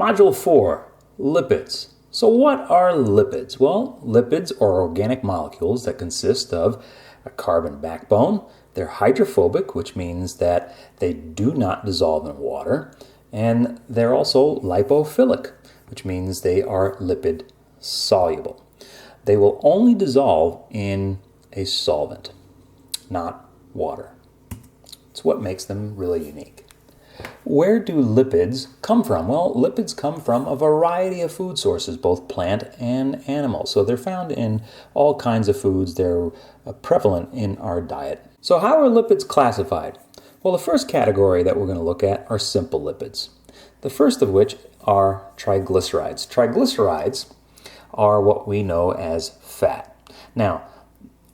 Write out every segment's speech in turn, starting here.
Module 4, lipids. So what are lipids? Well, lipids are organic molecules that consist of a carbon backbone. They're hydrophobic, which means that they do not dissolve in water. And they're also lipophilic, which means they are lipid soluble. They will only dissolve in a solvent, not water. It's what makes them really unique. Where do lipids come from? Well, lipids come from a variety of food sources, both plant and animal. So they're found in all kinds of foods. They're prevalent in our diet. So how are lipids classified? Well, the first category that we're going to look at are simple lipids. The first of which are triglycerides. Triglycerides are what we know as fat. Now,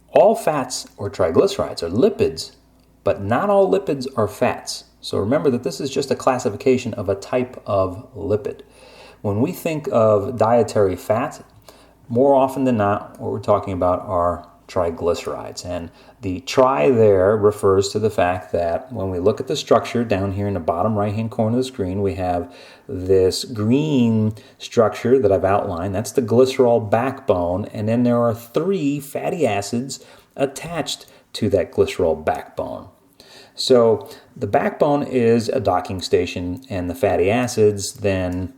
all fats or triglycerides are lipids, but not all lipids are fats. So remember that this is just a classification of a type of lipid. When we think of dietary fat, more often than not, what we're talking about are triglycerides. And the tri there refers to the fact that when we look at the structure down here in the bottom right-hand corner of the screen, we have this green structure that I've outlined. That's the glycerol backbone. And then there are 3 fatty acids attached to that glycerol backbone. So the backbone is a docking station, and the fatty acids then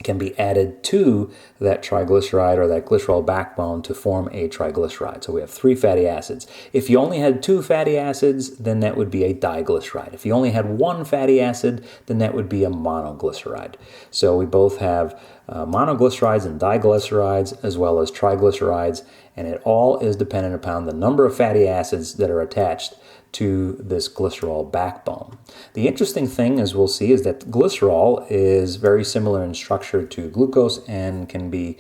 can be added to that triglyceride or that glycerol backbone to form a triglyceride. So we have 3 fatty acids. If you only had 2 fatty acids, then that would be a diglyceride. If you only had 1 fatty acid, then that would be a monoglyceride. So we both have monoglycerides and diglycerides as well as triglycerides, and it all is dependent upon the number of fatty acids that are attached to this glycerol backbone. The interesting thing, as we'll see, is that glycerol is very similar in structure to glucose and can be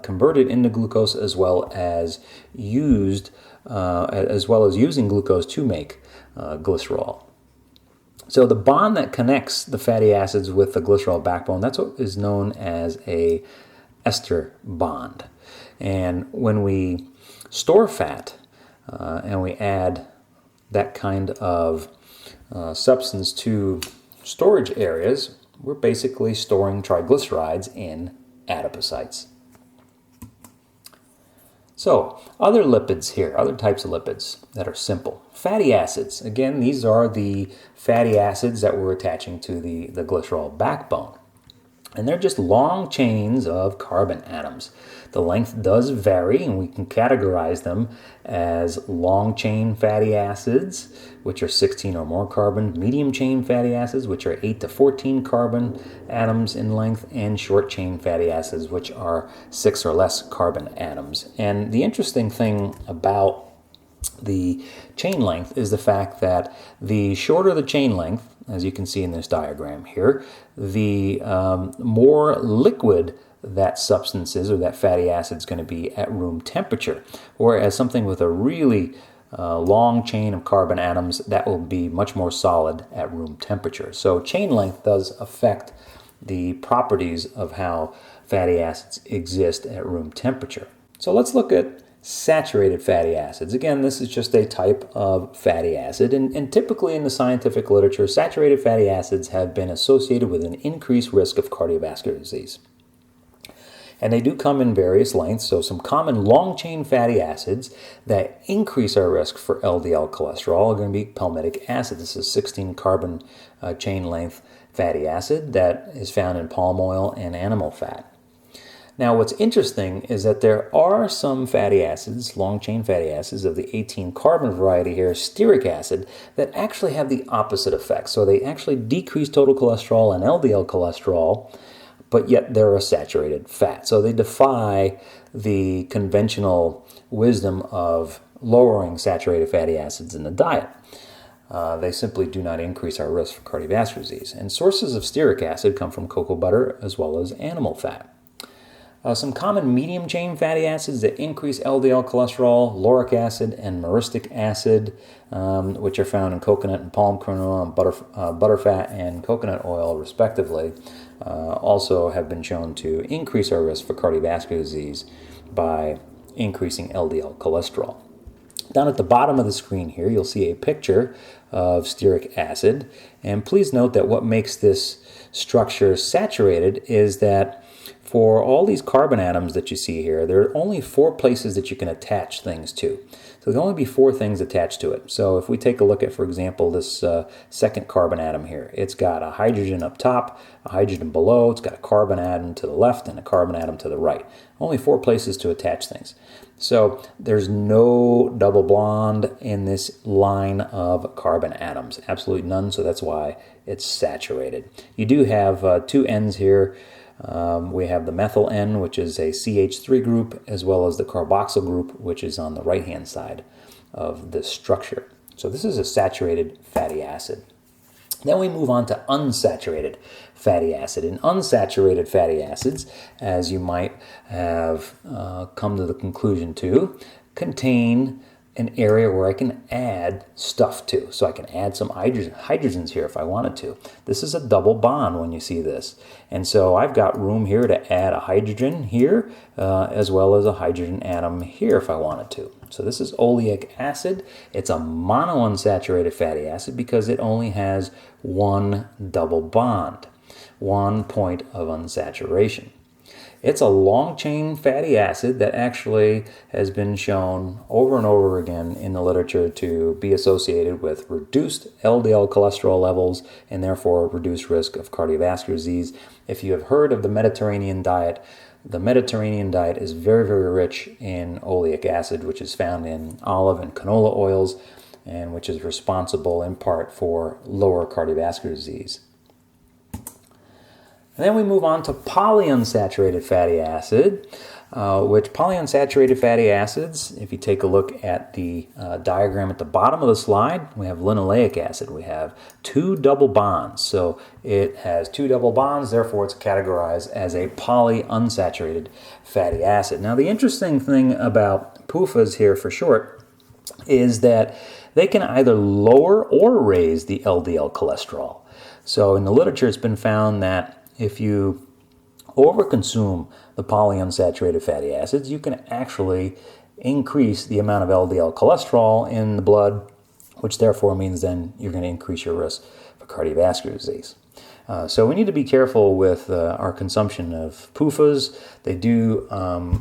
converted into glucose as well as using glucose to make glycerol. So the bond that connects the fatty acids with the glycerol backbone, that's what is known as a ester bond. And when we store fat and we add that kind of substance to storage areas, we're basically storing triglycerides in adipocytes. So, other lipids here, other types of lipids that are simple. Fatty acids. Again, these are the fatty acids that we're attaching to the glycerol backbone. And they're just long chains of carbon atoms. The length does vary, and we can categorize them as long chain fatty acids, which are 16 or more carbon, medium chain fatty acids, which are 8 to 14 carbon atoms in length, and short chain fatty acids, which are 6 or less carbon atoms. And the interesting thing about the chain length is the fact that the shorter the chain length, as you can see in this diagram here, the more liquid that substance is, or that fatty acid is going to be at room temperature. Whereas something with a really long chain of carbon atoms, that will be much more solid at room temperature. So chain length does affect the properties of how fatty acids exist at room temperature. So let's look at saturated fatty acids. Again, this is just a type of fatty acid, and typically in the scientific literature, saturated fatty acids have been associated with an increased risk of cardiovascular disease. And they do come in various lengths, so some common long-chain fatty acids that increase our risk for LDL cholesterol are going to be palmitic acid. This is 16 carbon chain length fatty acid that is found in palm oil and animal fat. Now, what's interesting is that there are some fatty acids, long-chain fatty acids of the 18-carbon variety here, stearic acid, that actually have the opposite effect. So they actually decrease total cholesterol and LDL cholesterol, but yet they're a saturated fat. So they defy the conventional wisdom of lowering saturated fatty acids in the diet. They simply do not increase our risk for cardiovascular disease. And sources of stearic acid come from cocoa butter as well as animal fat. Some common medium-chain fatty acids that increase LDL cholesterol, lauric acid and myristic acid, which are found in coconut and palm kernel and butterfat and coconut oil, respectively, also have been shown to increase our risk for cardiovascular disease by increasing LDL cholesterol. Down at the bottom of the screen here, you'll see a picture of stearic acid, and please note that what makes this structure saturated is that for all these carbon atoms that you see here, there are only 4 places that you can attach things to. So there can only be 4 things attached to it. So if we take a look at, for example, this second carbon atom here, it's got a hydrogen up top, a hydrogen below, it's got a carbon atom to the left and a carbon atom to the right. Only 4 places to attach things. So there's no double bond in this line of carbon atoms, absolutely none, so that's why it's saturated. You do have 2 ends here. We have the methyl N, which is a CH3 group, as well as the carboxyl group, which is on the right-hand side of this structure. So this is a saturated fatty acid. Then we move on to unsaturated fatty acid. And unsaturated fatty acids, as you might have come to the conclusion to, contain an area where I can add stuff to. So I can add some hydrogens here if I wanted to. This is a double bond when you see this. And so I've got room here to add a hydrogen here, as well as a hydrogen atom here if I wanted to. So this is oleic acid. It's a monounsaturated fatty acid because it only has 1 double bond, 1 point of unsaturation. It's a long-chain fatty acid that actually has been shown over and over again in the literature to be associated with reduced LDL cholesterol levels and therefore reduced risk of cardiovascular disease. If you have heard of the Mediterranean diet is very, very rich in oleic acid, which is found in olive and canola oils, and which is responsible in part for lower cardiovascular disease. And then we move on to polyunsaturated fatty acid, which polyunsaturated fatty acids, if you take a look at the diagram at the bottom of the slide, we have linoleic acid. We have 2 double bonds. So it has 2 double bonds, therefore it's categorized as a polyunsaturated fatty acid. Now the interesting thing about PUFAs here for short is that they can either lower or raise the LDL cholesterol. So in the literature it's been found that if you overconsume the polyunsaturated fatty acids, you can actually increase the amount of LDL cholesterol in the blood, which therefore means then you're going to increase your risk for cardiovascular disease. So we need to be careful with our consumption of PUFAs. They do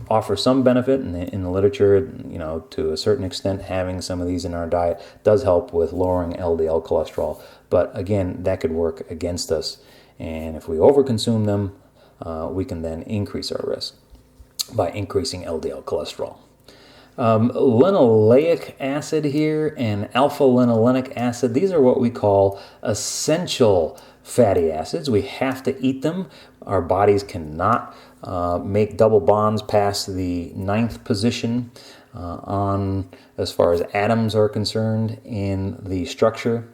offer some benefit in the literature. You know, to a certain extent, having some of these in our diet does help with lowering LDL cholesterol. But again, that could work against us. And if we overconsume them, we can then increase our risk by increasing LDL cholesterol. Linoleic acid here and alpha-linolenic acid, these are what we call essential fatty acids. We have to eat them. Our bodies cannot make double bonds past the 9th position as far as atoms are concerned in the structure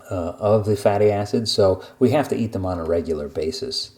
of the fatty acids, so we have to eat them on a regular basis.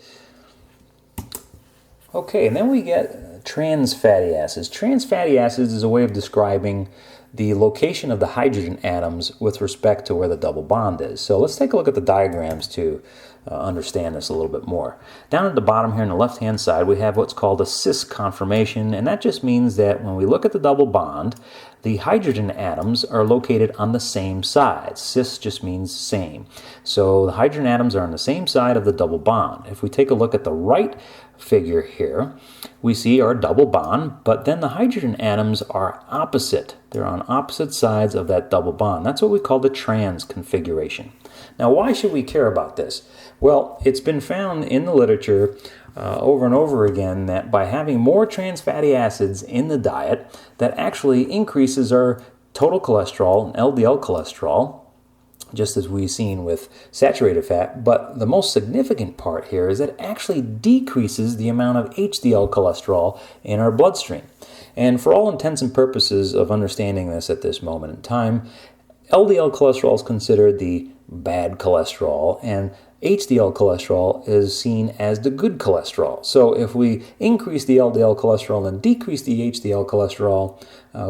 Okay, and then we get trans fatty acids. Trans fatty acids is a way of describing the location of the hydrogen atoms with respect to where the double bond is. So let's take a look at the diagrams to understand this a little bit more. Down at the bottom here on the left-hand side, we have what's called a cis conformation, and that just means that when we look at the double bond, the hydrogen atoms are located on the same side. Cis just means same. So the hydrogen atoms are on the same side of the double bond. If we take a look at the right figure here, we see our double bond, but then the hydrogen atoms are opposite. They're on opposite sides of that double bond. That's what we call the trans configuration. Now, why should we care about this? Well, it's been found in the literature over and over again that by having more trans fatty acids in the diet, that actually increases our total cholesterol and LDL cholesterol, just as we've seen with saturated fat. But the most significant part here is that it actually decreases the amount of HDL cholesterol in our bloodstream. And for all intents and purposes of understanding this at this moment in time, LDL cholesterol is considered the bad cholesterol, and HDL cholesterol is seen as the good cholesterol. So if we increase the LDL cholesterol and decrease the HDL cholesterol,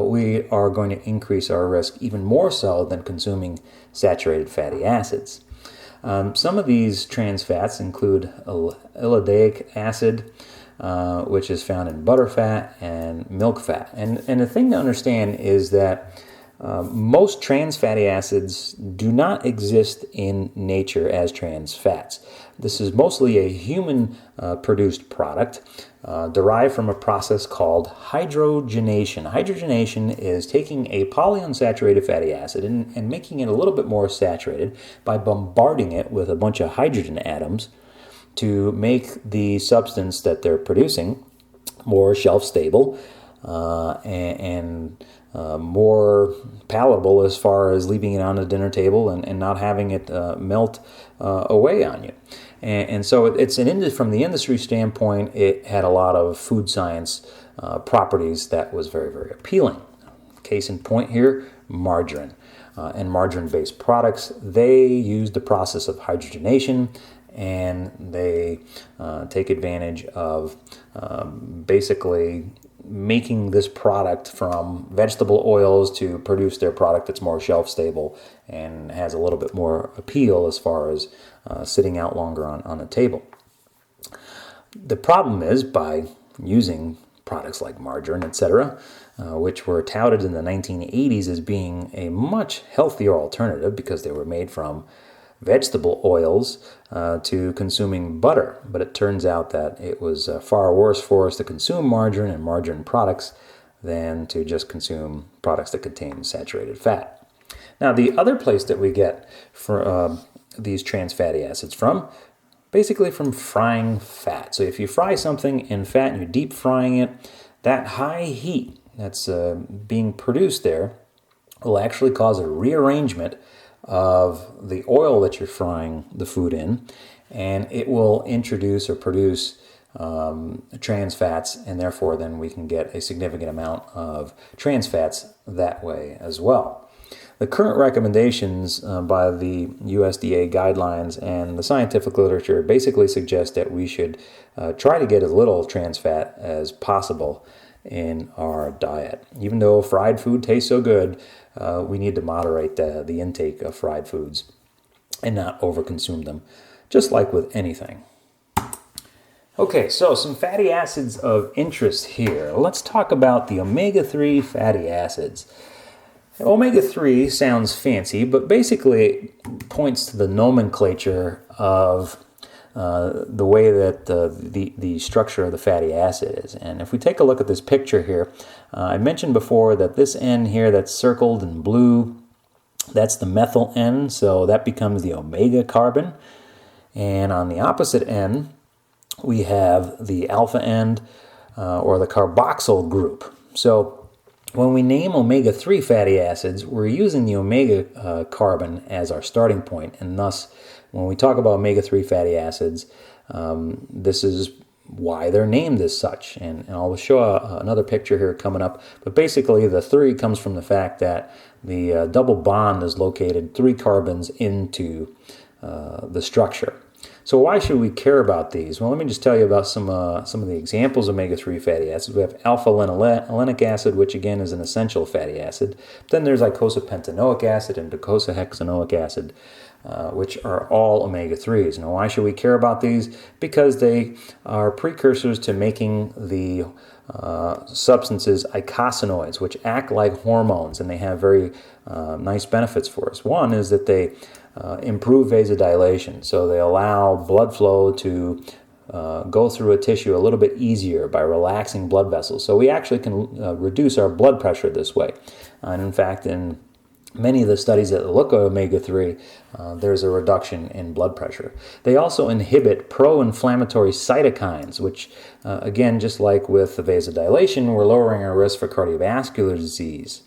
we are going to increase our risk even more so than consuming saturated fatty acids. Some of these trans fats include aldehydic acid, which is found in butterfat and milk fat. And the thing to understand is that most trans fatty acids do not exist in nature as trans fats. This is mostly a human produced product derived from a process called hydrogenation. Hydrogenation is taking a polyunsaturated fatty acid and making it a little bit more saturated by bombarding it with a bunch of hydrogen atoms to make the substance that they're producing more shelf-stable and more palatable as far as leaving it on the dinner table and not having it melt away on you. And so it's from the industry standpoint, it had a lot of food science properties that was very, very appealing. Case in point here, margarine. And margarine-based products, they use the process of hydrogenation, and they take advantage of basically making this product from vegetable oils to produce their product that's more shelf stable and has a little bit more appeal as far as sitting out longer on a table. The problem is, by using products like margarine, etc., which were touted in the 1980s as being a much healthier alternative because they were made from vegetable oils to consuming butter. But it turns out that it was far worse for us to consume margarine and margarine products than to just consume products that contain saturated fat. Now, the other place that we get for these trans fatty acids from, basically from frying fat. So if you fry something in fat and you're deep frying it, that high heat that's being produced there will actually cause a rearrangement of the oil that you're frying the food in, and it will introduce or produce trans fats, and therefore then we can get a significant amount of trans fats that way as well. The current recommendations by the USDA guidelines and the scientific literature basically suggest that we should try to get as little trans fat as possible in our diet. Even though fried food tastes so good, we need to moderate the intake of fried foods and not overconsume them, just like with anything. Okay, so some fatty acids of interest here. Let's talk about the omega-3 fatty acids. Omega-3 sounds fancy, but basically it points to the nomenclature of the way that the structure of the fatty acid is. And if we take a look at this picture here, I mentioned before that this end here that's circled in blue, that's the methyl end, so that becomes the omega carbon. And on the opposite end, we have the alpha end, or the carboxyl group. So when we name omega-3 fatty acids, we're using the omega carbon as our starting point, and thus when we talk about omega-3 fatty acids, this is why they're named as such. And I'll show another picture here coming up. But basically, the 3 comes from the fact that the double bond is located 3 carbons into the structure. So why should we care about these? Well, let me just tell you about some of the examples of omega-3 fatty acids. We have alpha-linolenic acid, which again is an essential fatty acid. Then there's icosapentaenoic acid and docosahexaenoic acid, which are all omega-3s. Now, why should we care about these? Because they are precursors to making the substances eicosanoids, which act like hormones, and they have very nice benefits for us. One is that they improve vasodilation, so they allow blood flow to go through a tissue a little bit easier by relaxing blood vessels. So we actually can reduce our blood pressure this way. And in fact, in many of the studies that look at omega-3, there's a reduction in blood pressure. They also inhibit pro-inflammatory cytokines, which, again, just like with the vasodilation, we're lowering our risk for cardiovascular disease.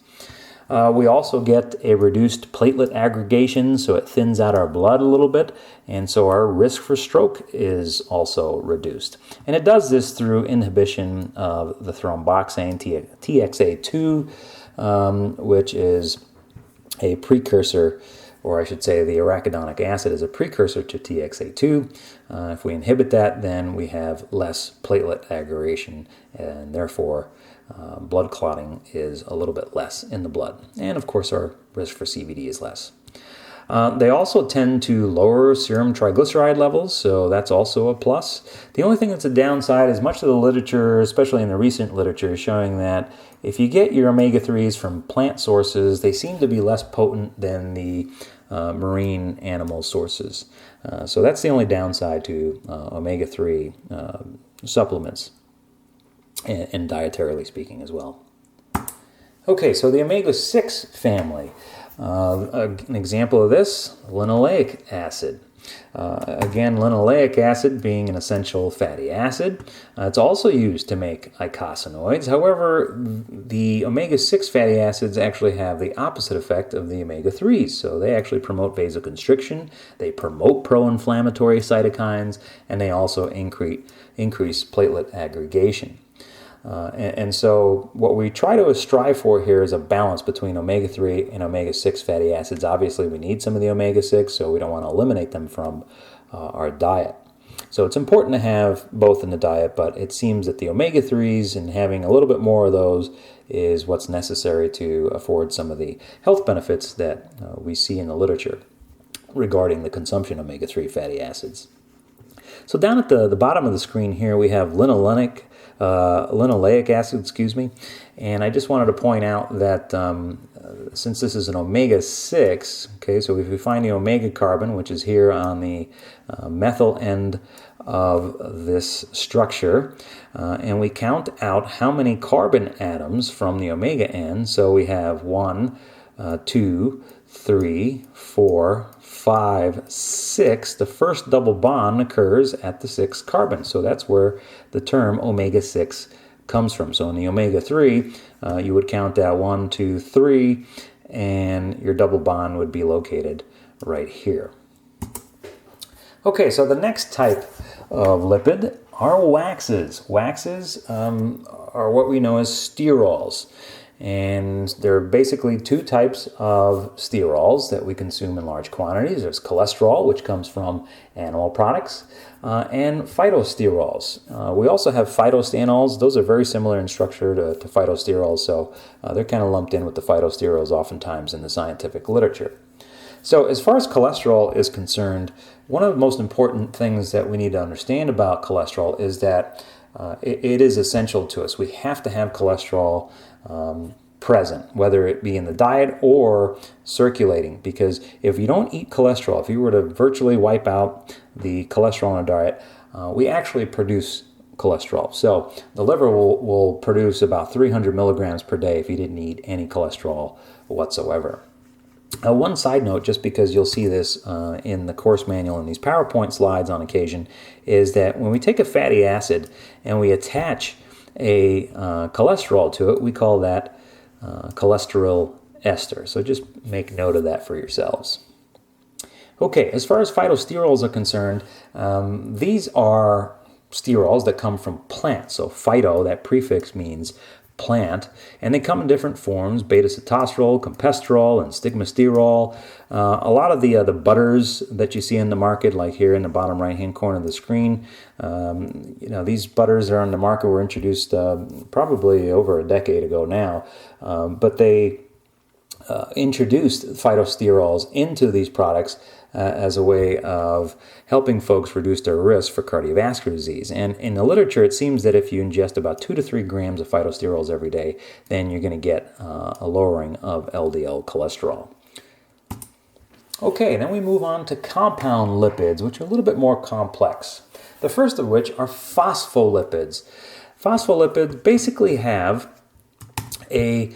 We also get a reduced platelet aggregation, so it thins out our blood a little bit, and so our risk for stroke is also reduced. And it does this through inhibition of the thromboxane TXA2, which is a precursor, or I should say the arachidonic acid is a precursor to TXA2. If we inhibit that, then we have less platelet aggregation, and therefore blood clotting is a little bit less in the blood. And of course, our risk for CVD is less. They also tend to lower serum triglyceride levels, so that's also a plus. The only thing that's a downside is much of the literature, especially in the recent literature, is showing that if you get your omega-3s from plant sources, they seem to be less potent than the marine animal sources. So that's the only downside to omega-3 supplements, and dietarily speaking as well. Okay, so the omega-6 family. An example of this, linoleic acid. Again, linoleic acid being an essential fatty acid. It's also used to make eicosanoids. However, the omega-6 fatty acids actually have the opposite effect of the omega-3s. So they actually promote vasoconstriction, they promote pro-inflammatory cytokines, and they also increase platelet aggregation. And so what we try to strive for here is a balance between omega-3 and omega-6 fatty acids. Obviously, we need some of the omega-6, so we don't want to eliminate them from our diet. So it's important to have both in the diet, but it seems that the omega-3s and having a little bit more of those is what's necessary to afford some of the health benefits that we see in the literature regarding the consumption of omega-3 fatty acids. So down at the bottom of the screen here, we have linoleic acid, and I just wanted to point out that since this is an omega-6, okay, so if we find the omega carbon, which is here on the methyl end of this structure, and we count out how many carbon atoms from the omega end, so we have 1, 2, 3, 4, 5, 6, the first double bond occurs at the 6th carbon. So that's where the term omega-6 comes from. So in the omega-3, you would count out 1, 2, 3, and your double bond would be located right here. Okay, so the next type of lipid are waxes. Waxes are what we know as sterols. And there are basically two types of sterols that we consume in large quantities. There's cholesterol, which comes from animal products, and phytosterols. We also have phytostanols. Those are very similar in structure to phytosterols, so they're kind of lumped in with the phytosterols oftentimes in the scientific literature. So as far as cholesterol is concerned, one of the most important things that we need to understand about cholesterol is that it is essential to us. We have to have cholesterol present, whether it be in the diet or circulating, because if you don't eat cholesterol, if you were to virtually wipe out the cholesterol in our diet, we actually produce cholesterol. So the liver will produce about 300 milligrams per day if you didn't eat any cholesterol whatsoever. One side note, just because you'll see this in the course manual and these PowerPoint slides on occasion, is that when we take a fatty acid and we attach a cholesterol to it, we call that cholesterol ester. So just make note of that for yourselves. Okay, as far as phytosterols are concerned, these are sterols that come from plants. So phyto, that prefix means plant, and they come in different forms: beta-sitosterol, compesterol, and stigmasterol. A lot of the butters that you see in the market, like here in the bottom right-hand corner of the screen, these butters are on the market, were introduced probably over a decade ago now, but they introduced phytosterols into these products as a way of helping folks reduce their risk for cardiovascular disease. And in the literature, it seems that if you ingest about 2 to 3 grams of phytosterols every day, then you're going to get a lowering of LDL cholesterol. Okay, then we move on to compound lipids, which are a little bit more complex. The first of which are phospholipids. Phospholipids basically have a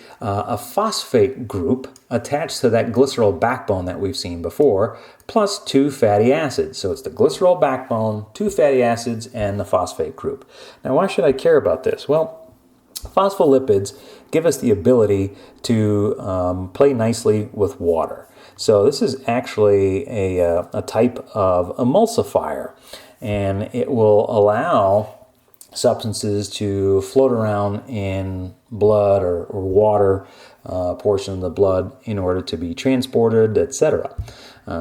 phosphate group attached to that glycerol backbone that we've seen before, plus 2 fatty acids. So it's the glycerol backbone, 2 fatty acids, and the phosphate group. Now, why should I care about this? Well, phospholipids give us the ability to play nicely with water. So this is actually a type of emulsifier, and it will allow substances to float around in blood or water portion of the blood in order to be transported, etc.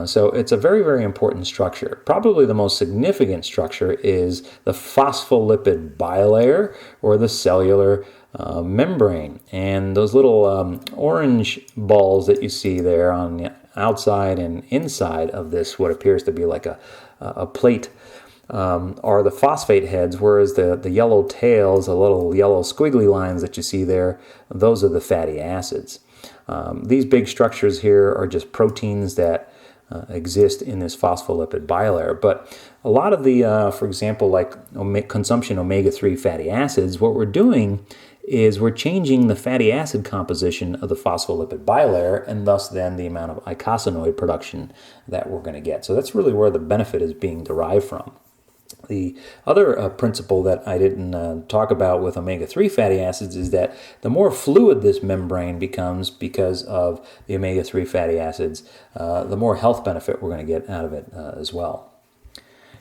So it's a very, very important structure. Probably the most significant structure is the phospholipid bilayer, or the cellular membrane. And those little orange balls that you see there on the outside and inside of this, what appears to be like a plate, are the phosphate heads, whereas the yellow tails, the little yellow squiggly lines that you see there, those are the fatty acids. These big structures here are just proteins that exist in this phospholipid bilayer. But a lot of the, for example, like consumption omega-3 fatty acids, what we're doing is we're changing the fatty acid composition of the phospholipid bilayer, and thus then the amount of eicosanoid production that we're going to get. So that's really where the benefit is being derived from. The other principle that I didn't talk about with omega-3 fatty acids is that the more fluid this membrane becomes because of the omega-3 fatty acids, the more health benefit we're going to get out of it as well.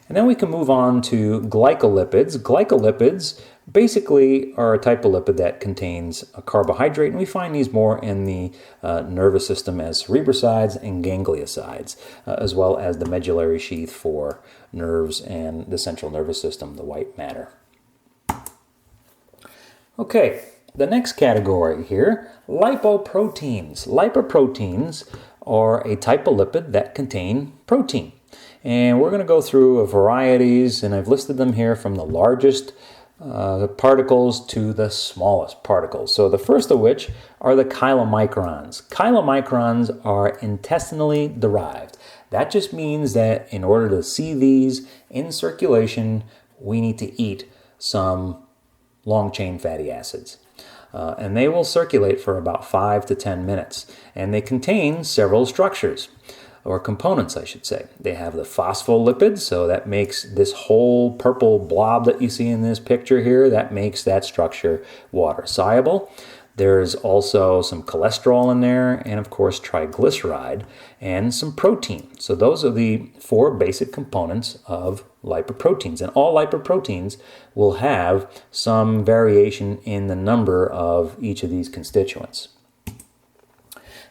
And then we can move on to glycolipids. Glycolipids basically are a type of lipid that contains a carbohydrate, and we find these more in the nervous system as cerebrosides and gangliosides, as well as the medullary sheath for nerves and the central nervous system, the white matter. Okay, the next category here, lipoproteins. Lipoproteins are a type of lipid that contain protein. And we're going to go through a varieties, and I've listed them here from the largest particles to the smallest particles. So the first of which are the chylomicrons. Chylomicrons are intestinally derived. That just means that in order to see these in circulation, we need to eat some long-chain fatty acids. And they will circulate for about 5 to 10 minutes. And they contain several structures, or components, I should say. They have the phospholipids, so that makes this whole purple blob that you see in this picture here, that makes that structure water soluble. There's also some cholesterol in there, and of course triglyceride, and some protein. So those are the 4 basic components of lipoproteins. And all lipoproteins will have some variation in the number of each of these constituents.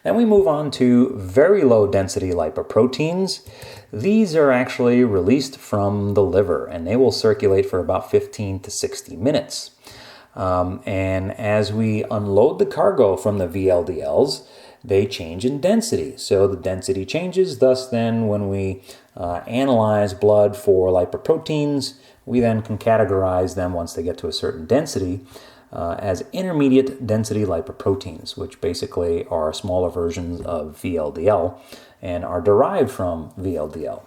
Then we move on to very low density lipoproteins. These are actually released from the liver, and they will circulate for about 15 to 60 minutes. And as we unload the cargo from the VLDLs, they change in density. So the density changes, thus then when we analyze blood for lipoproteins, we then can categorize them once they get to a certain density as intermediate density lipoproteins, which basically are smaller versions of VLDL and are derived from VLDL.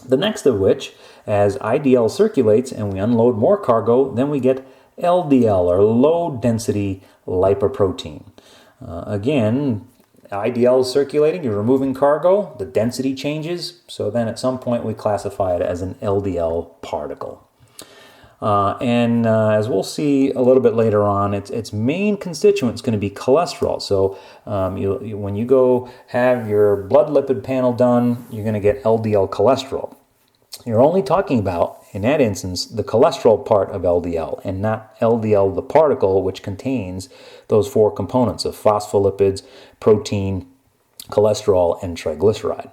The next of which, as IDL circulates and we unload more cargo, then we get LDL, or low density lipoprotein. Again, IDL is circulating, you're removing cargo, the density changes, so then at some point we classify it as an LDL particle. And as we'll see a little bit later on, its main constituent is going to be cholesterol. So when you go have your blood lipid panel done, you're going to get LDL cholesterol. You're only talking about, in that instance, the cholesterol part of LDL, and not LDL, the particle, which contains those 4 components of phospholipids, protein, cholesterol, and triglyceride.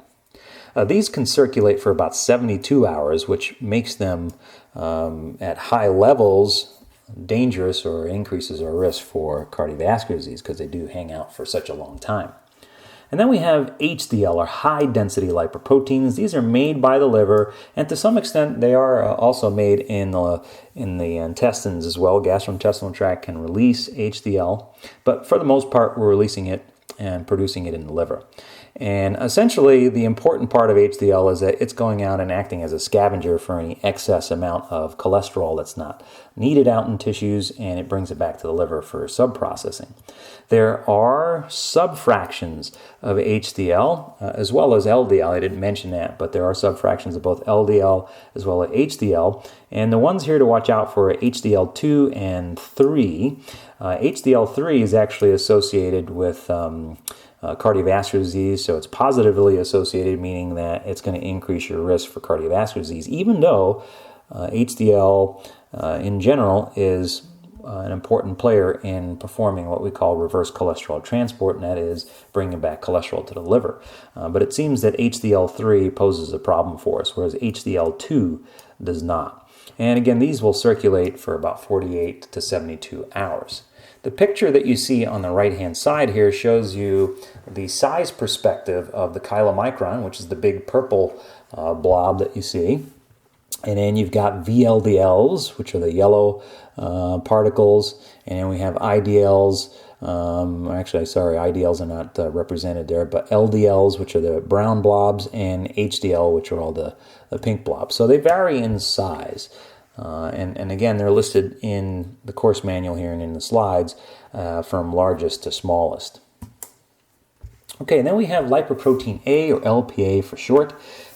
These can circulate for about 72 hours, which makes them, at high levels, dangerous or increases our risk for cardiovascular disease because they do hang out for such a long time. And then we have HDL, or high-density lipoproteins. These are made by the liver, and to some extent they are also made in the intestines as well. Gastrointestinal tract can release HDL, but for the most part we're releasing it and producing it in the liver. And essentially, the important part of HDL is that it's going out and acting as a scavenger for any excess amount of cholesterol that's not needed out in tissues, and it brings it back to the liver for subprocessing. There are subfractions of HDL as well as LDL. I didn't mention that, but there are subfractions of both LDL as well as HDL. And the ones here to watch out for are HDL2 and 3. HDL3 is actually associated with cardiovascular disease, so it's positively associated, meaning that it's going to increase your risk for cardiovascular disease, even though HDL in general is an important player in performing what we call reverse cholesterol transport, and that is bringing back cholesterol to the liver. But it seems that HDL3 poses a problem for us, whereas HDL2 does not. And again, these will circulate for about 48 to 72 hours. The picture that you see on the right-hand side here shows you the size perspective of the chylomicron, which is the big purple blob that you see. And then you've got VLDLs, which are the yellow particles, and then we have IDLs, Actually, sorry, IDLs are not represented there, but LDLs, which are the brown blobs, and HDL, which are all the pink blobs. So they vary in size. And again, they're listed in the course manual here and in the slides from largest to smallest. Okay, and then we have lipoprotein A, or LPA for short.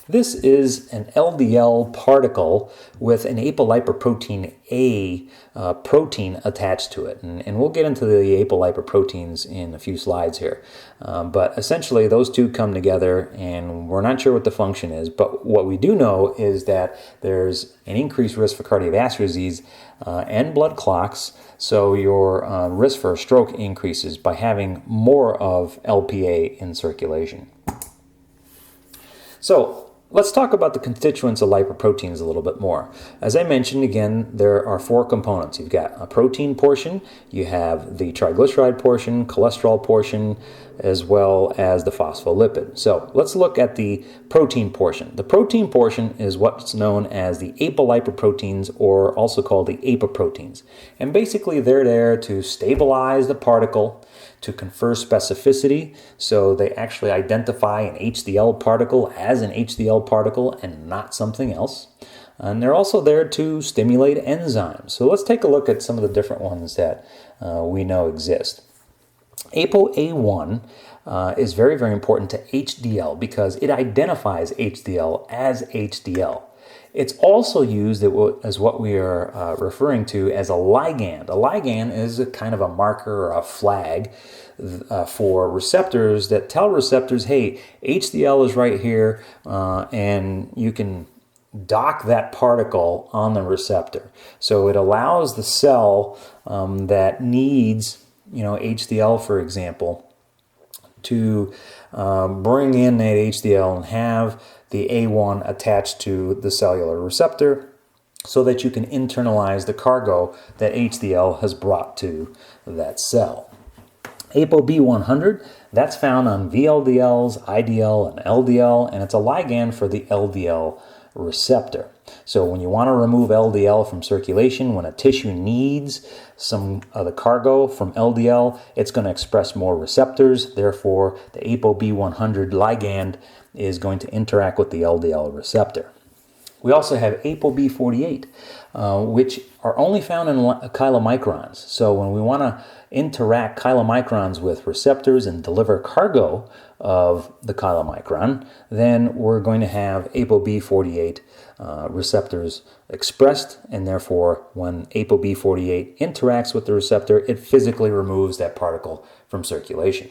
This is an LDL particle with an apolipoprotein A protein attached to it. And we'll get into the apolipoproteins in a few slides here. But essentially, those two come together, and we're not sure what the function is. But what we do know is that there's an increased risk for cardiovascular disease and blood clots. So your risk for a stroke increases by having more of LPA in circulation. So let's talk about the constituents of lipoproteins a little bit more. As I mentioned, again, there are four components. You've got a protein portion, you have the triglyceride portion, cholesterol portion, as well as the phospholipid. So let's look at the protein portion. The protein portion is what's known as the apolipoproteins, or also called the apoproteins. And basically they're there to stabilize the particle, to confer specificity, so they actually identify an HDL particle as an HDL particle and not something else. And they're also there to stimulate enzymes. So let's take a look at some of the different ones that we know exist. ApoA1 is very, very important to HDL because it identifies HDL as HDL. It's also used as what we are referring to as a ligand. A ligand is a kind of a marker or a flag for receptors that tell receptors, hey, HDL is right here, and you can dock that particle on the receptor. So it allows the cell that needs, HDL, for example, to bring in that HDL and have the A1 attached to the cellular receptor so that you can internalize the cargo that HDL has brought to that cell. ApoB100, that's found on VLDLs, IDL, and LDL, and it's a ligand for the LDL receptor. So when you want to remove LDL from circulation, when a tissue needs some of the cargo from LDL, it's going to express more receptors. Therefore, the ApoB100 ligand is going to interact with the LDL receptor. We also have ApoB48, which are only found in chylomicrons. So when we want to interact chylomicrons with receptors and deliver cargo of the chylomicron, then we're going to have ApoB48 receptors expressed, and therefore when ApoB48 interacts with the receptor, it physically removes that particle from circulation.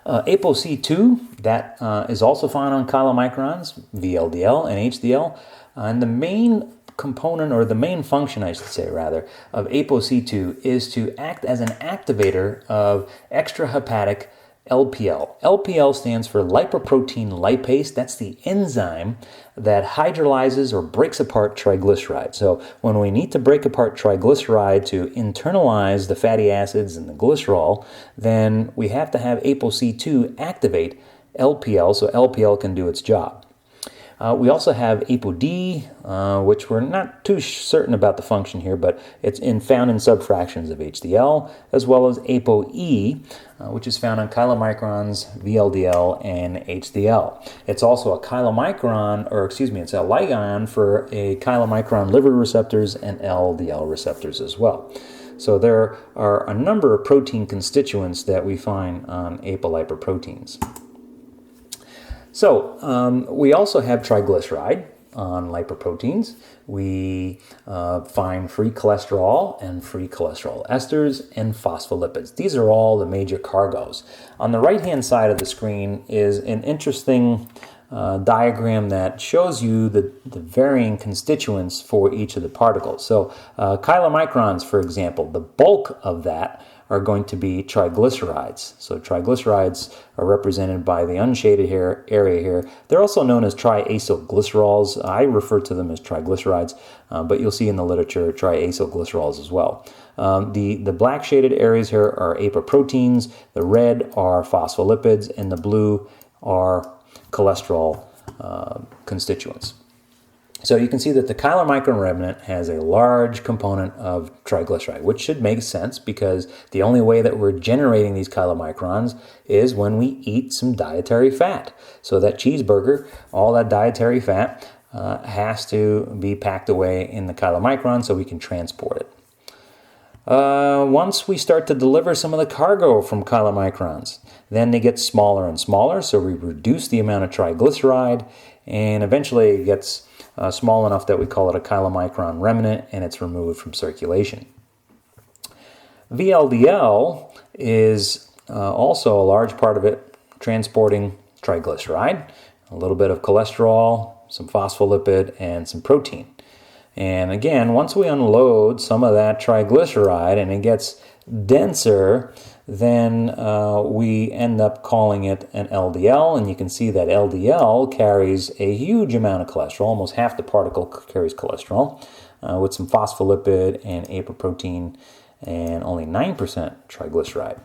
ApoC2, that is also found on chylomicrons, VLDL and HDL, and the main component, or the main function, I should say rather, of ApoC2 is to act as an activator of extrahepatic LPL. LPL stands for lipoprotein lipase. That's the enzyme that hydrolyzes or breaks apart triglycerides. So when we need to break apart triglyceride to internalize the fatty acids and the glycerol, then we have to have ApoC2 activate LPL so LPL can do its job. We also have ApoD, which we're not too certain about the function here, but it's found in subfractions of HDL, as well as ApoE, which is found on chylomicrons, VLDL, and HDL. It's also a it's a ligand for a chylomicron liver receptors and LDL receptors as well. So there are a number of protein constituents that we find on apolipoproteins. So we also have triglyceride on lipoproteins. We find free cholesterol and free cholesterol esters and phospholipids. These are all the major cargoes. On the right-hand side of the screen is an interesting diagram that shows you the varying constituents for each of the particles. So chylomicrons, for example, the bulk of that are going to be triglycerides. So triglycerides are represented by the unshaded area here. They're also known as triacylglycerols. I refer to them as triglycerides, but you'll see in the literature triacylglycerols as well. The black shaded areas here are apoproteins, the red are phospholipids, and the blue are cholesterol constituents. So you can see that the chylomicron remnant has a large component of triglyceride, which should make sense because the only way that we're generating these chylomicrons is when we eat some dietary fat. So that cheeseburger, all that dietary fat has to be packed away in the chylomicron so we can transport it. Once we start to deliver some of the cargo from chylomicrons, then they get smaller and smaller, so we reduce the amount of triglyceride, and eventually it gets small enough that we call it a chylomicron remnant, and it's removed from circulation. VLDL is also a large part of it, transporting triglyceride, a little bit of cholesterol, some phospholipid, and some protein. And again, once we unload some of that triglyceride and it gets denser, then we end up calling it an LDL. And you can see that LDL carries a huge amount of cholesterol. Almost half the particle carries cholesterol, with some phospholipid and apoprotein and only 9% triglyceride.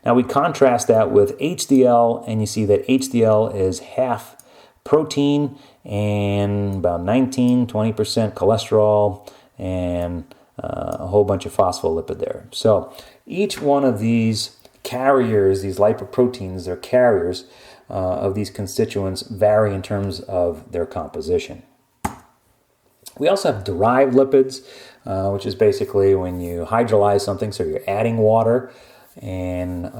Now we contrast that with HDL, and you see that HDL is half protein and about 19-20% cholesterol and a whole bunch of phospholipid there. So each one of these carriers, these lipoproteins, they're carriers of these constituents, vary in terms of their composition. We also have derived lipids, which is basically when you hydrolyze something, so you're adding water and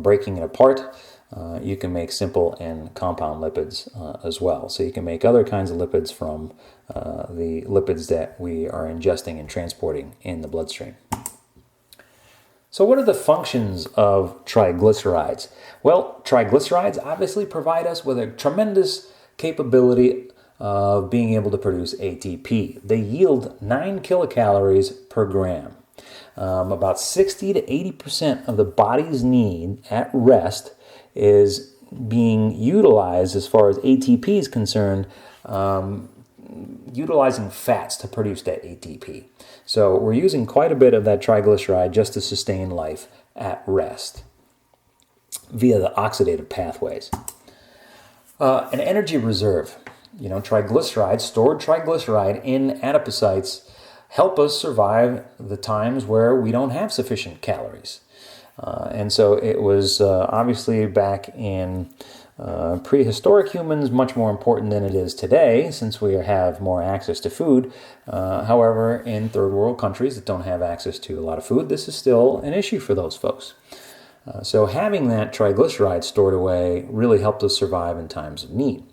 breaking it apart. You can make simple and compound lipids as well. So you can make other kinds of lipids from the lipids that we are ingesting and transporting in the bloodstream. So what are the functions of triglycerides? Well, triglycerides obviously provide us with a tremendous capability of being able to produce ATP. They yield 9 kilocalories per gram. About 60 to 80% of the body's need at rest is being utilized as far as ATP is concerned, utilizing fats to produce that ATP. So we're using quite a bit of that triglyceride just to sustain life at rest via the oxidative pathways. An energy reserve. Stored triglyceride in adipocytes help us survive the times where we don't have sufficient calories. And so it was obviously back in prehistoric humans much more important than it is today, since we have more access to food. However, in third world countries that don't have access to a lot of food, this is still an issue for those folks. So having that triglyceride stored away really helped us survive in times of need.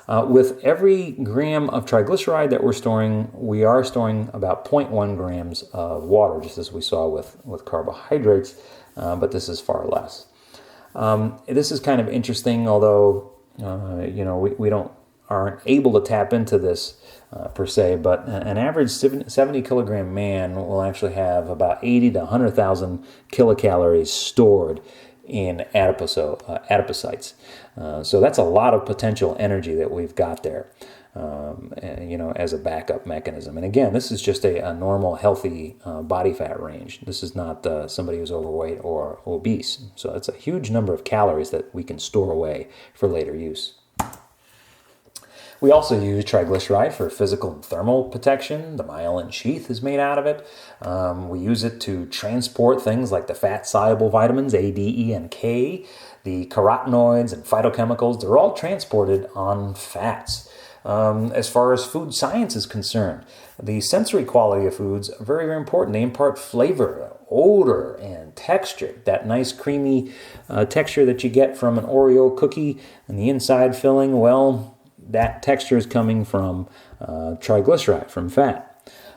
With every gram of triglyceride that we're storing, we are storing about 0.1 grams of water, just as we saw with carbohydrates, but this is far less. This is kind of interesting, although we aren't able to tap into this per se, but an average 70 kilogram man will actually have about 80 to 100,000 kilocalories stored in adipocytes. So that's a lot of potential energy that we've got there, as a backup mechanism. And again, this is just a normal, healthy body fat range. This is not somebody who's overweight or obese. So it's a huge number of calories that we can store away for later use. We also use triglyceride for physical and thermal protection. The myelin sheath is made out of it. We use it to transport things like the fat-soluble vitamins A, D, E, and K. The carotenoids and phytochemicals, they're all transported on fats. As far as food science is concerned, the sensory quality of foods are very, very important. They impart flavor, odor, and texture. That nice creamy texture that you get from an Oreo cookie and the inside filling, well, that texture is coming from triglyceride, from fat.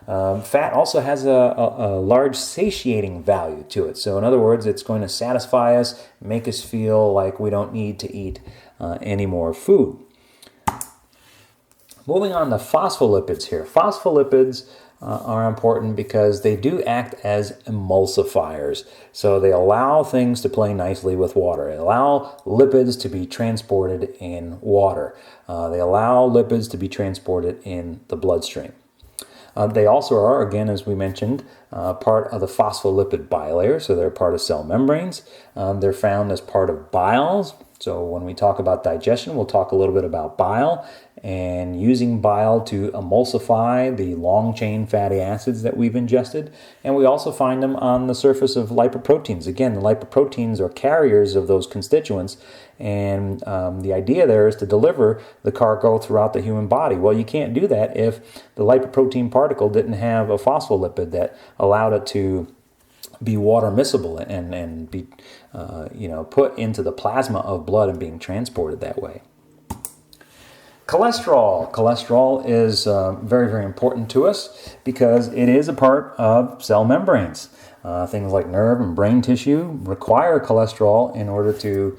Fat also has a large satiating value to it. So in other words, it's going to satisfy us, make us feel like we don't need to eat any more food. Moving on to phospholipids here. Phospholipids are important because they do act as emulsifiers. So they allow things to play nicely with water. They allow lipids to be transported in water. They allow lipids to be transported in the bloodstream. They also are, again, as we mentioned, part of the phospholipid bilayer, so they're part of cell membranes. They're found as part of biles, So when we talk about digestion, we'll talk a little bit about bile and using bile to emulsify the long-chain fatty acids that we've ingested. And we also find them on the surface of lipoproteins. Again, the lipoproteins are carriers of those constituents, and the idea there is to deliver the cargo throughout the human body. Well, you can't do that if the lipoprotein particle didn't have a phospholipid that allowed it to be water miscible and be put into the plasma of blood and being transported that way. Cholesterol. Cholesterol is very, very important to us because it is a part of cell membranes. Things like nerve and brain tissue require cholesterol in order to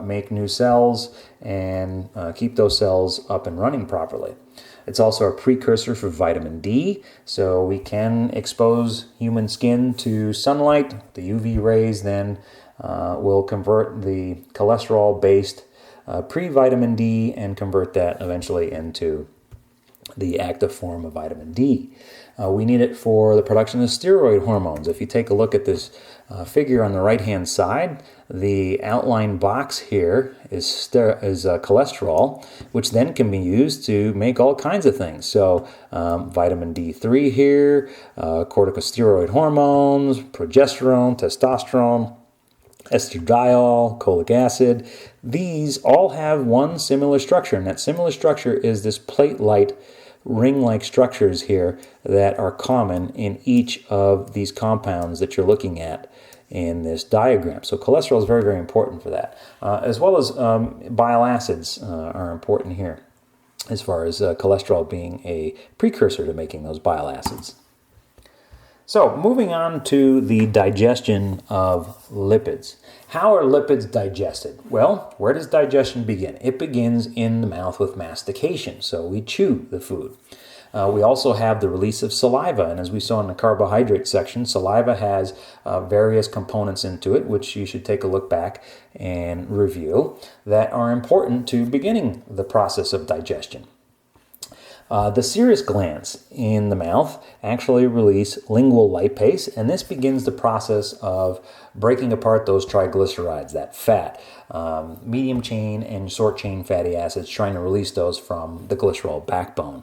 make new cells and keep those cells up and running properly. It's also a precursor for vitamin D, so we can expose human skin to sunlight. The UV rays then will convert the cholesterol-based pre-vitamin D and convert that eventually into the active form of vitamin D. We need it for the production of steroid hormones. If you take a look at this figure on the right-hand side, the outline box here is cholesterol, which then can be used to make all kinds of things. So vitamin D3 here, corticosteroid hormones, progesterone, testosterone, estradiol, cholic acid. These all have one similar structure, and that similar structure is this plate-like, ring-like structures here that are common in each of these compounds that you're looking at in this diagram. So cholesterol is very, very important for that, as well as bile acids are important here as far as cholesterol being a precursor to making those bile acids. So moving on to the digestion of lipids. How are lipids digested? Well, where does digestion begin? It begins in the mouth with mastication, so we chew the food. We also have the release of saliva, and as we saw in the carbohydrate section, saliva has various components into it, which you should take a look back and review, that are important to beginning the process of digestion. The serous glands in the mouth actually release lingual lipase, and this begins the process of breaking apart those triglycerides, that fat, medium chain and short chain fatty acids, trying to release those from the glycerol backbone.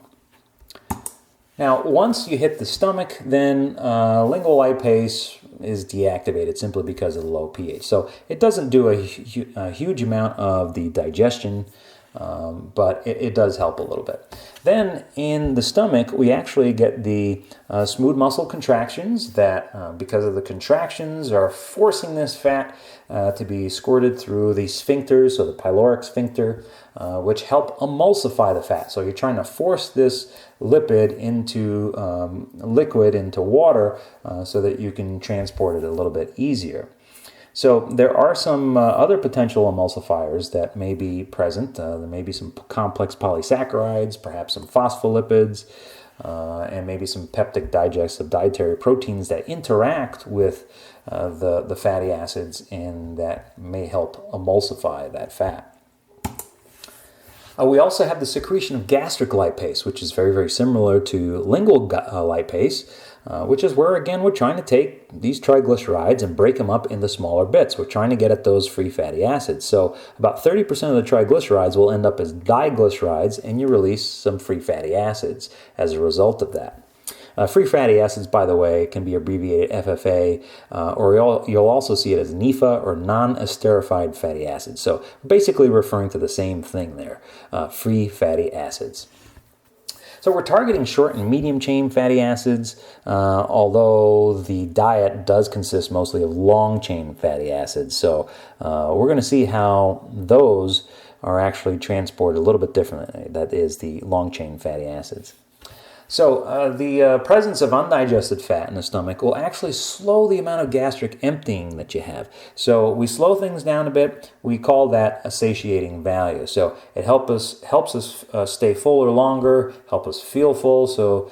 Now, once you hit the stomach, then lingual lipase is deactivated simply because of the low pH. So it doesn't do a huge amount of the digestion, but it does help a little bit. Then in the stomach, we actually get the smooth muscle contractions that, because of the contractions, are forcing this fat to be squirted through the sphincters, so the pyloric sphincter, which help emulsify the fat. So you're trying to force this lipid into liquid, into water, so that you can transport it a little bit easier. So there are some other potential emulsifiers that may be present. There may be some complex polysaccharides, perhaps some phospholipids, and maybe some peptic digestive dietary proteins that interact with the fatty acids and that may help emulsify that fat. We also have the secretion of gastric lipase, which is very, very similar to lingual lipase, which is where, again, we're trying to take these triglycerides and break them up into smaller bits. We're trying to get at those free fatty acids. So about 30% of the triglycerides will end up as diglycerides, and you release some free fatty acids as a result of that. Free fatty acids, by the way, can be abbreviated FFA, or you'll also see it as NEFA, or non-esterified fatty acids. So basically referring to the same thing there, free fatty acids. So we're targeting short and medium chain fatty acids, although the diet does consist mostly of long chain fatty acids. So we're going to see how those are actually transported a little bit differently. That is the long chain fatty acids. So the presence of undigested fat in the stomach will actually slow the amount of gastric emptying that you have. So we slow things down a bit. We call that a satiating value. So it helps us stay fuller longer, help us feel full. So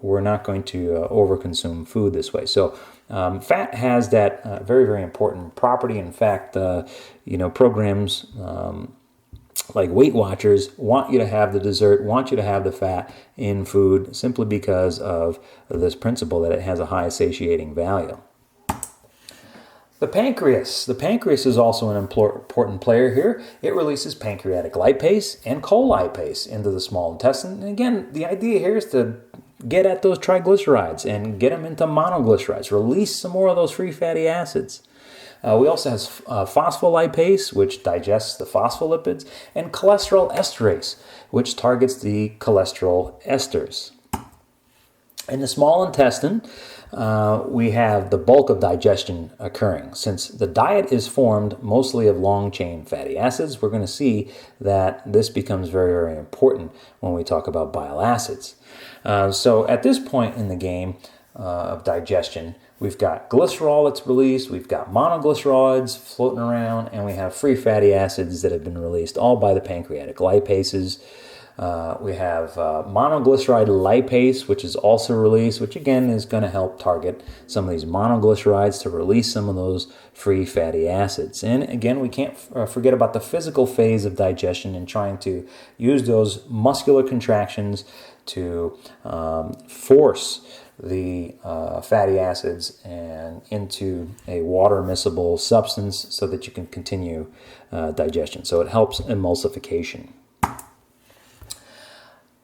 we're not going to overconsume food this way. So fat has that very, very important property. In fact, programs like Weight Watchers want you to have the dessert, want you to have the fat in food simply because of this principle that it has a high satiating value. The pancreas. The pancreas is also an important player here. It releases pancreatic lipase and colipase into the small intestine. And again, the idea here is to get at those triglycerides and get them into monoglycerides. Release some more of those free fatty acids. We also have phospholipase, which digests the phospholipids, and cholesterol esterase, which targets the cholesterol esters. In the small intestine, we have the bulk of digestion occurring. Since the diet is formed mostly of long-chain fatty acids, we're going to see that this becomes very, very important when we talk about bile acids. So at this point in the game of digestion, we've got glycerol that's released, we've got monoglycerides floating around, and we have free fatty acids that have been released all by the pancreatic lipases. We have monoglyceride lipase, which is also released, which again is going to help target some of these monoglycerides to release some of those free fatty acids. And again, we can't forget about the physical phase of digestion and trying to use those muscular contractions to force the fatty acids and into a water miscible substance so that you can continue digestion. So it helps emulsification.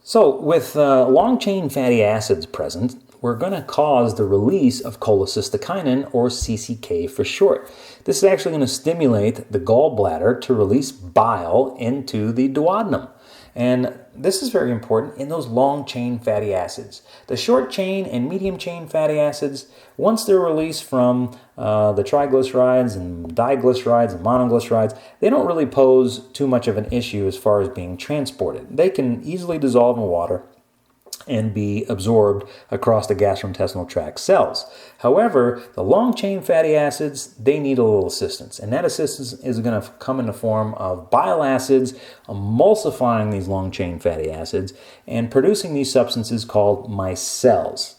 So with long-chain fatty acids present, we're going to cause the release of cholecystokinin, or CCK for short. This is actually going to stimulate the gallbladder to release bile into the duodenum. And this is very important in those long-chain fatty acids. The short-chain and medium-chain fatty acids, once they're released from the triglycerides and diglycerides and monoglycerides, they don't really pose too much of an issue as far as being transported. They can easily dissolve in water and be absorbed across the gastrointestinal tract cells. However, the long-chain fatty acids, they need a little assistance, and that assistance is going to come in the form of bile acids emulsifying these long-chain fatty acids and producing these substances called micelles.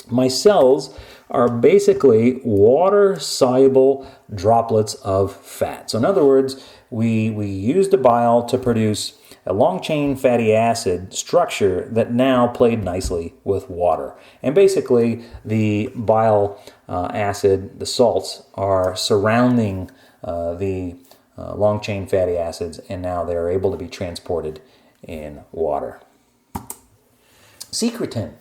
Micelles are basically water-soluble droplets of fat. So in other words, we use the bile to produce a long-chain fatty acid structure that now played nicely with water. And basically, the bile acid, the salts, are surrounding the long-chain fatty acids, and now they're able to be transported in water. Secretin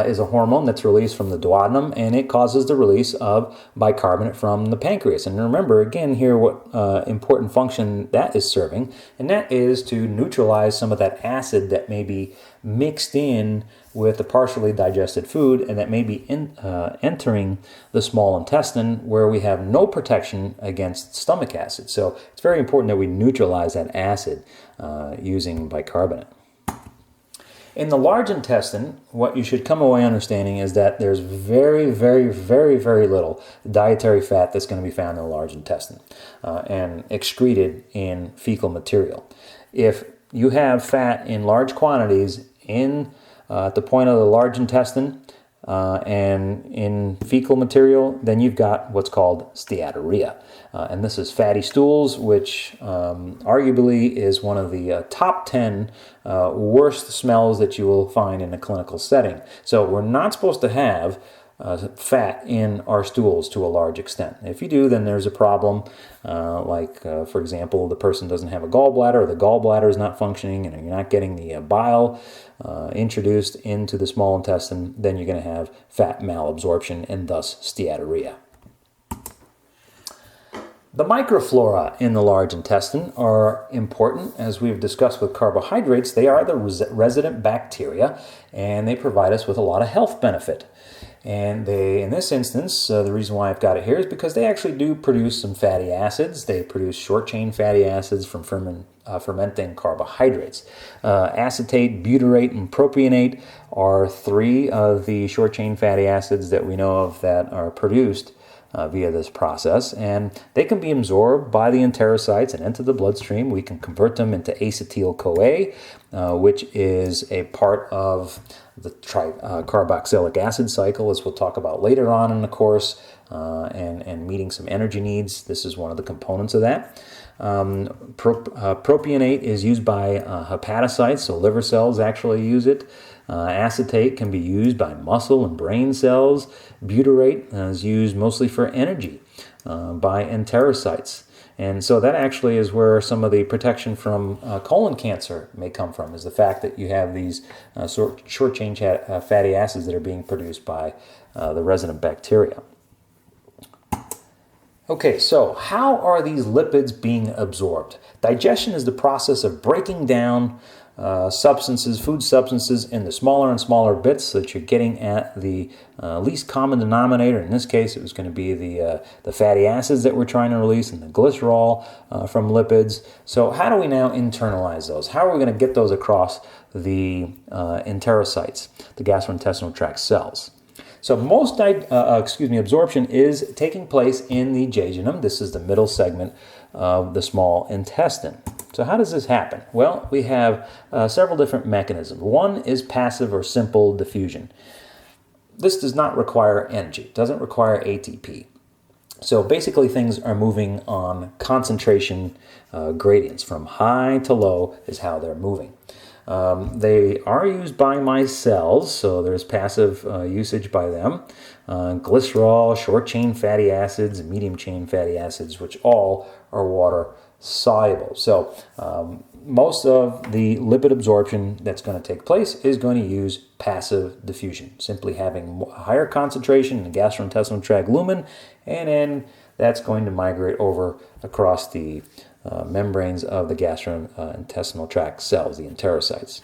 is a hormone that's released from the duodenum, and it causes the release of bicarbonate from the pancreas. And remember, again, here what important function that is serving, and that is to neutralize some of that acid that may be mixed in with the partially digested food and that may be entering the small intestine, where we have no protection against stomach acid. So it's very important that we neutralize that acid using bicarbonate. In the large intestine, what you should come away understanding is that there's very, very, very, very little dietary fat that's going to be found in the large intestine and excreted in fecal material. If you have fat in large quantities at the point of the large intestine and in fecal material, then you've got what's called steatorrhea. And this is fatty stools, which arguably is one of the top 10 worst smells that you will find in a clinical setting. So we're not supposed to have fat in our stools to a large extent. If you do, then there's a problem, for example, the person doesn't have a gallbladder, or the gallbladder is not functioning, and you're not getting the bile introduced into the small intestine, then you're going to have fat malabsorption and thus steatorrhea. The microflora in the large intestine are important. As we've discussed with carbohydrates, they are the resident bacteria, and they provide us with a lot of health benefit. And they, in this instance, the reason why I've got it here is because they actually do produce some fatty acids. They produce short-chain fatty acids from fermenting carbohydrates. Acetate, butyrate, and propionate are three of the short-chain fatty acids that we know of that are produced via this process, and they can be absorbed by the enterocytes and enter the bloodstream. We can convert them into acetyl-CoA, which is a part of the carboxylic acid cycle, as we'll talk about later on in the course, and meeting some energy needs. This is one of the components of that. Propionate is used by hepatocytes, so liver cells actually use it. Acetate can be used by muscle and brain cells. Butyrate is used mostly for energy by enterocytes. And so that actually is where some of the protection from colon cancer may come from, is the fact that you have these short-chain fatty acids that are being produced by the resident bacteria. Okay, so how are these lipids being absorbed? Digestion is the process of breaking down food substances into smaller and smaller bits so that you're getting at the least common denominator. In this case, it was going to be the fatty acids that we're trying to release and the glycerol from lipids. So how do we now internalize those? How are we going to get those across the enterocytes, the gastrointestinal tract cells? So most absorption is taking place in the jejunum. This is the middle segment of the small intestine. So how does this happen? Well, we have several different mechanisms. One is passive or simple diffusion. This does not require energy. It doesn't require ATP. So basically things are moving on concentration gradients. From high to low is how they're moving. They are used by my cells, so there's passive usage by them. Glycerol, short-chain fatty acids, and medium-chain fatty acids, which all are water-soluble. So most of the lipid absorption that's going to take place is going to use passive diffusion, simply having a higher concentration in the gastrointestinal tract lumen, and then that's going to migrate over across the membranes of the gastrointestinal tract cells, the enterocytes.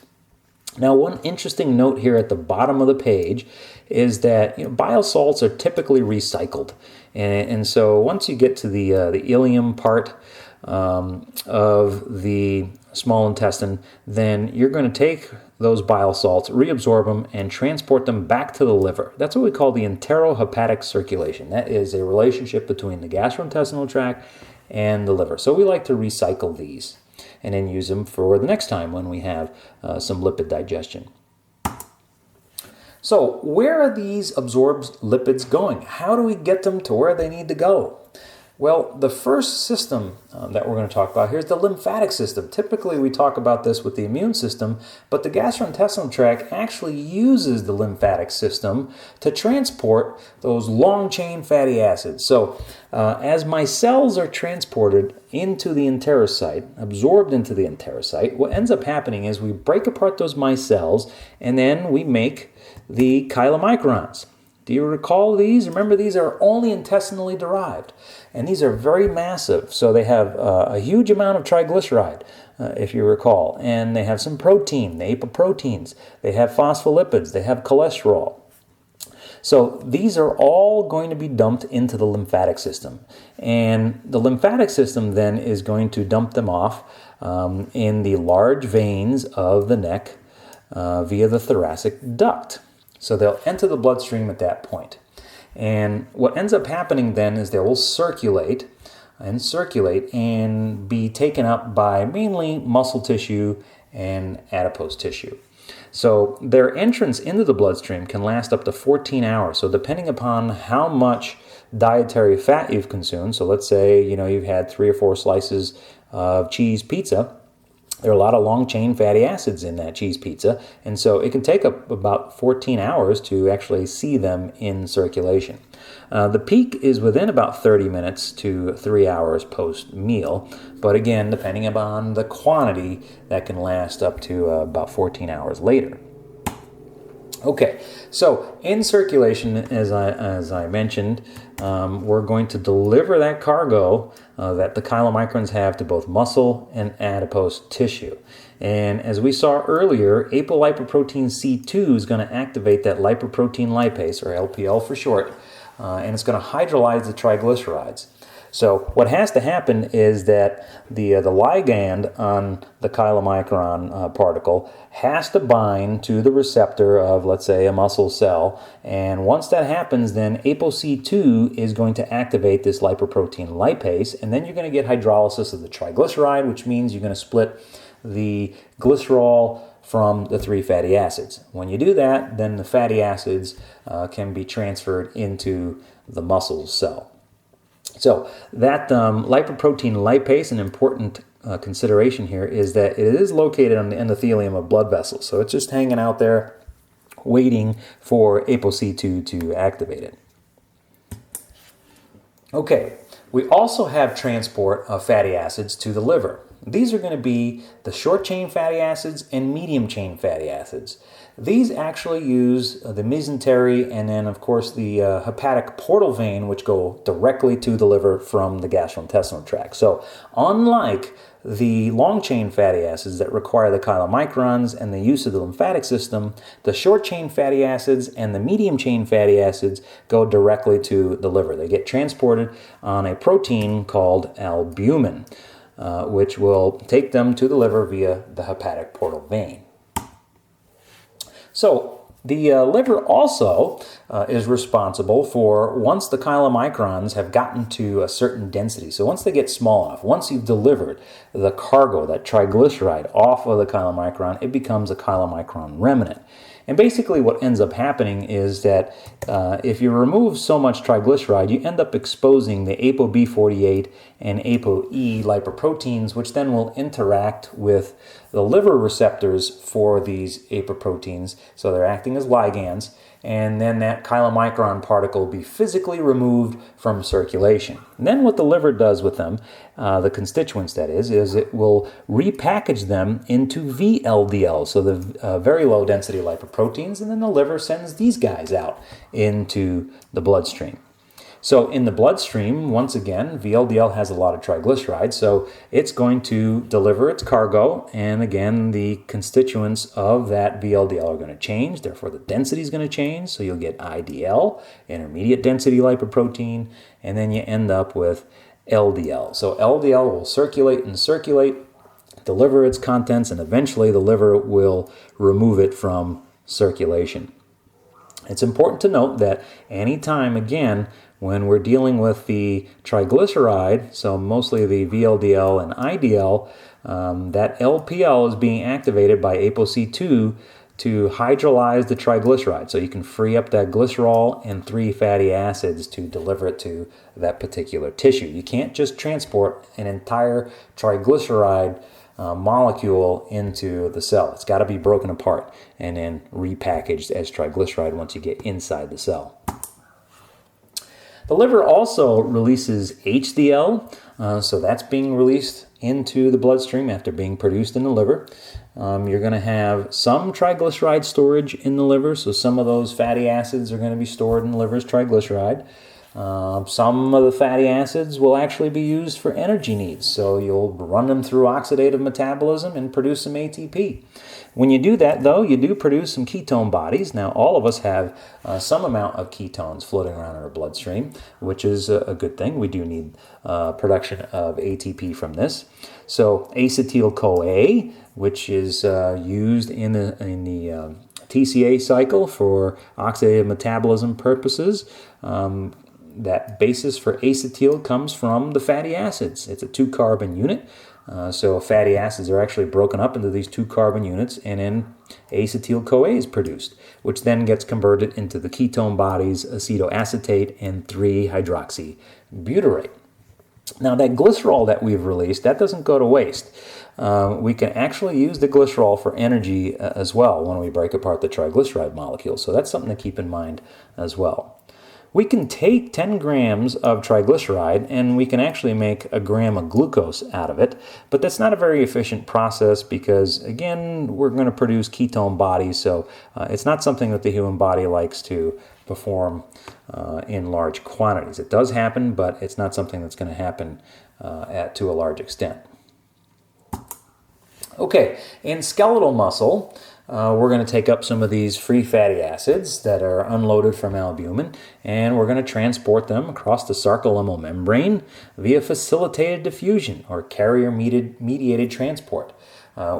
Now, one interesting note here at the bottom of the page is that bile salts are typically recycled, and so once you get to the ileum part of the small intestine, then you're going to take those bile salts, reabsorb them, and transport them back to the liver. That's what we call the enterohepatic circulation. That is a relationship between the gastrointestinal tract and the liver. So we like to recycle these and then use them for the next time when we have some lipid digestion. So where are these absorbed lipids going? How do we get them to where they need to go? Well, the first system that we're going to talk about here is the lymphatic system. Typically, we talk about this with the immune system, but the gastrointestinal tract actually uses the lymphatic system to transport those long-chain fatty acids. So, as my cells are transported into the enterocyte, absorbed into the enterocyte, what ends up happening is we break apart those micelles, and then we make the chylomicrons. Do you recall these? Remember, these are only intestinally derived, and these are very massive. So they have a huge amount of triglyceride, if you recall, and they have some protein, the apoproteins. They have phospholipids. They have cholesterol. So these are all going to be dumped into the lymphatic system, and the lymphatic system then is going to dump them off in the large veins of the neck via the thoracic duct. So they'll enter the bloodstream at that point. And what ends up happening then is they will circulate and be taken up by mainly muscle tissue and adipose tissue. So their entrance into the bloodstream can last up to 14 hours. So depending upon how much dietary fat you've consumed, so let's say you've had 3 or 4 slices of cheese pizza, there are a lot of long-chain fatty acids in that cheese pizza, and so it can take up about 14 hours to actually see them in circulation. The peak is within about 30 minutes to 3 hours post-meal, but again, depending upon the quantity, that can last up to about 14 hours later. Okay, so in circulation, as I mentioned, we're going to deliver that cargo that the chylomicrons have to both muscle and adipose tissue. And as we saw earlier, apolipoprotein C2 is going to activate that lipoprotein lipase, or LPL for short, and it's going to hydrolyze the triglycerides. So what has to happen is that the ligand on the chylomicron particle has to bind to the receptor of, let's say, a muscle cell. And once that happens, then ApoC2 is going to activate this lipoprotein lipase, and then you're going to get hydrolysis of the triglyceride, which means you're going to split the glycerol from the 3 fatty acids. When you do that, then the fatty acids can be transferred into the muscle cell. So that lipoprotein lipase, an important consideration here, is that it is located on the endothelium of blood vessels. So it's just hanging out there waiting for ApoC2 to activate it. Okay, we also have transport of fatty acids to the liver. These are going to be the short-chain fatty acids and medium-chain fatty acids. These actually use the mesentery and then, of course, the hepatic portal vein, which go directly to the liver from the gastrointestinal tract. So, unlike the long-chain fatty acids that require the chylomicrons and the use of the lymphatic system, the short-chain fatty acids and the medium-chain fatty acids go directly to the liver. They get transported on a protein called albumin, which will take them to the liver via the hepatic portal vein. So the liver also is responsible for, once the chylomicrons have gotten to a certain density, so once they get small enough, once you've delivered the cargo, that triglyceride, off of the chylomicron, it becomes a chylomicron remnant. And basically what ends up happening is that if you remove so much triglyceride, you end up exposing the ApoB48 and ApoE lipoproteins, which then will interact with the liver receptors for these apoproteins. So they're acting as ligands, and then that chylomicron particle will be physically removed from circulation. And then what the liver does with them, the constituents that is it will repackage them into VLDL, so the very low density lipoproteins, and then the liver sends these guys out into the bloodstream. So in the bloodstream, once again, VLDL has a lot of triglycerides, so it's going to deliver its cargo, and again, the constituents of that VLDL are going to change, therefore the density is going to change, so you'll get IDL, intermediate density lipoprotein, and then you end up with LDL. So LDL will circulate and circulate, deliver its contents, and eventually the liver will remove it from circulation. It's important to note that anytime, again, when we're dealing with the triglyceride, so mostly the VLDL and IDL, that LPL is being activated by ApoC2 to hydrolyze the triglyceride. So you can free up that glycerol and 3 fatty acids to deliver it to that particular tissue. You can't just transport an entire triglyceride molecule into the cell. It's got to be broken apart and then repackaged as triglyceride once you get inside the cell. The liver also releases HDL, so that's being released into the bloodstream after being produced in the liver. You're going to have some triglyceride storage in the liver, so some of those fatty acids are going to be stored in the liver as triglyceride. Some of the fatty acids will actually be used for energy needs, so you'll run them through oxidative metabolism and produce some ATP. When you do that, though, you do produce some ketone bodies. Now, all of us have some amount of ketones floating around in our bloodstream, which is a good thing. We do need production of ATP from this. So acetyl-CoA, which is used in the TCA cycle for oxidative metabolism purposes. That basis for acetyl comes from the fatty acids. It's a 2-carbon unit. So fatty acids are actually broken up into these 2 carbon units, and then acetyl-CoA is produced, which then gets converted into the ketone bodies acetoacetate and 3-hydroxybutyrate. Now that glycerol that we've released, that doesn't go to waste. We can actually use the glycerol for energy as well when we break apart the triglyceride molecule, so that's something to keep in mind as well. We can take 10 grams of triglyceride and we can actually make a gram of glucose out of it, but that's not a very efficient process because, again, we're going to produce ketone bodies, so it's not something that the human body likes to perform in large quantities. It does happen, but it's not something that's going to happen to a large extent. Okay, in skeletal muscle, we're going to take up some of these free fatty acids that are unloaded from albumin, and we're going to transport them across the sarcolemmal membrane via facilitated diffusion or carrier-mediated transport.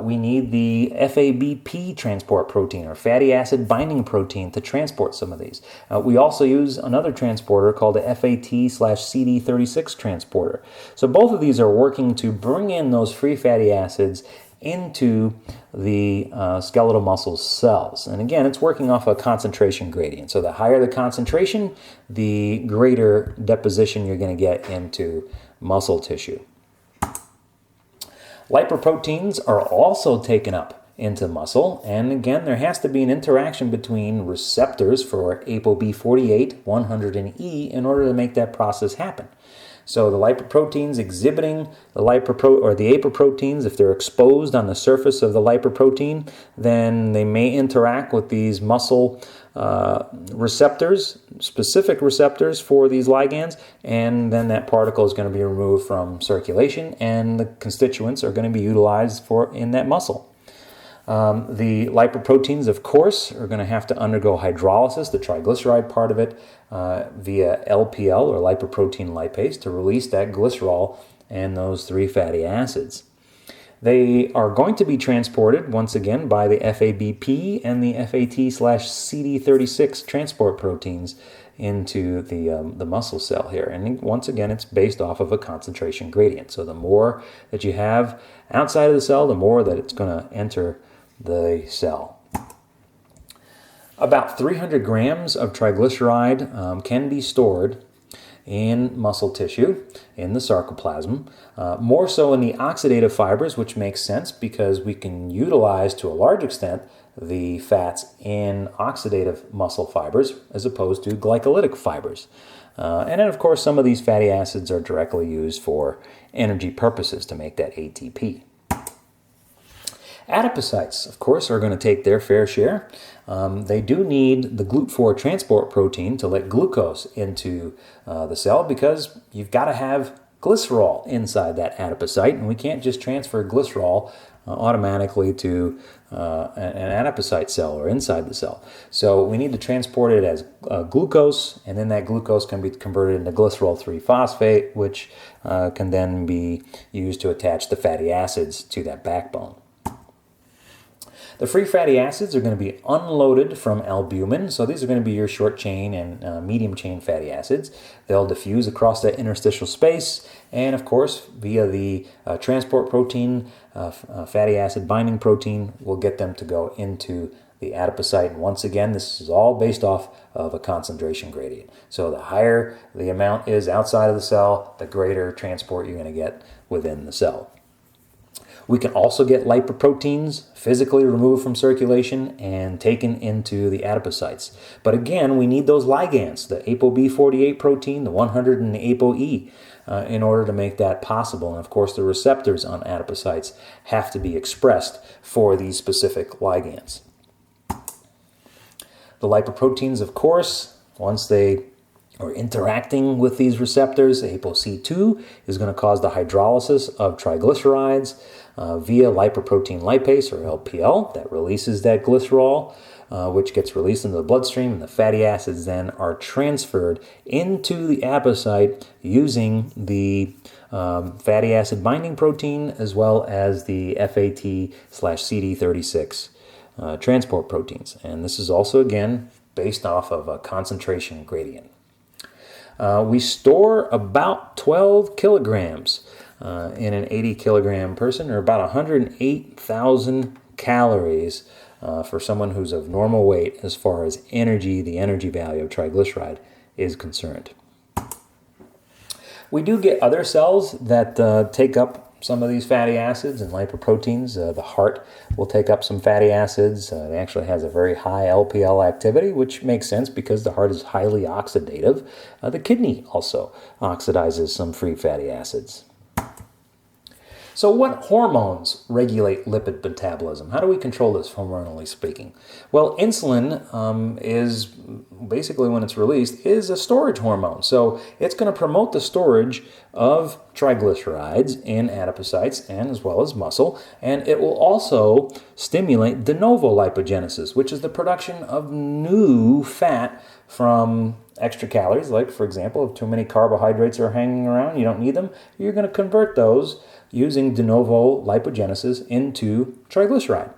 We need the FABP transport protein or fatty acid binding protein to transport some of these. We also use another transporter called the FAT/CD36 transporter. So both of these are working to bring in those free fatty acids into the skeletal muscle cells. And again, it's working off a concentration gradient. So the higher the concentration, the greater deposition you're going to get into muscle tissue. Lipoproteins are also taken up into muscle, and again, there has to be an interaction between receptors for ApoB48, 100, and E in order to make that process happen. So the lipoproteins exhibiting the apoproteins, if they're exposed on the surface of the lipoprotein, then they may interact with these muscle receptors, specific receptors for these ligands, and then that particle is going to be removed from circulation, and the constituents are going to be utilized in that muscle. The lipoproteins, of course, are going to have to undergo hydrolysis, the triglyceride part of it, via LPL, or lipoprotein lipase, to release that glycerol and those 3 fatty acids. They are going to be transported, once again, by the FABP and the FAT/CD36 transport proteins into the muscle cell here. And once again, it's based off of a concentration gradient. So the more that you have outside of the cell, the more that it's going to enter the cell. About 300 grams of triglyceride can be stored in muscle tissue, in the sarcoplasm, more so in the oxidative fibers, which makes sense because we can utilize to a large extent the fats in oxidative muscle fibers as opposed to glycolytic fibers. And then, of course, some of these fatty acids are directly used for energy purposes to make that ATP. Adipocytes, of course, are going to take their fair share. They do need the GLUT4 transport protein to let glucose into the cell because you've got to have glycerol inside that adipocyte, and we can't just transfer glycerol automatically to an adipocyte cell or inside the cell. So we need to transport it as glucose, and then that glucose can be converted into glycerol 3-phosphate, which can then be used to attach the fatty acids to that backbone. The free fatty acids are going to be unloaded from albumin, so these are going to be your short chain and medium chain fatty acids. They'll diffuse across that interstitial space, and of course, via the transport protein, fatty acid binding protein, will get them to go into the adipocyte. And once again, this is all based off of a concentration gradient. So the higher the amount is outside of the cell, the greater transport you're going to get within the cell. We can also get lipoproteins physically removed from circulation and taken into the adipocytes. But again, we need those ligands, the ApoB48 protein, the 100, and the ApoE, in order to make that possible. And of course, the receptors on adipocytes have to be expressed for these specific ligands. The lipoproteins, of course, once they are interacting with these receptors, ApoC2 is going to cause the hydrolysis of triglycerides via lipoprotein lipase, or LPL, that releases that glycerol, which gets released into the bloodstream, and the fatty acids then are transferred into the adipocyte using the fatty acid binding protein as well as the FAT/CD36 transport proteins. And this is also, again, based off of a concentration gradient. We store about 12 kilograms in an 80 kilogram person, or about 108,000 calories for someone who's of normal weight as far as energy, the energy value of triglyceride is concerned. We do get other cells that take up some of these fatty acids and lipoproteins. The heart will take up some fatty acids. It actually has a very high LPL activity, which makes sense because the heart is highly oxidative. The kidney also oxidizes some free fatty acids. So what hormones regulate lipid metabolism? How do we control this hormonally speaking? Well, insulin is basically, when it's released, is a storage hormone. So it's going to promote the storage of triglycerides in adipocytes and as well as muscle. And it will also stimulate de novo lipogenesis, which is the production of new fat from extra calories. Like, for example, if too many carbohydrates are hanging around, you don't need them, you're going to convert those using de novo lipogenesis into triglyceride.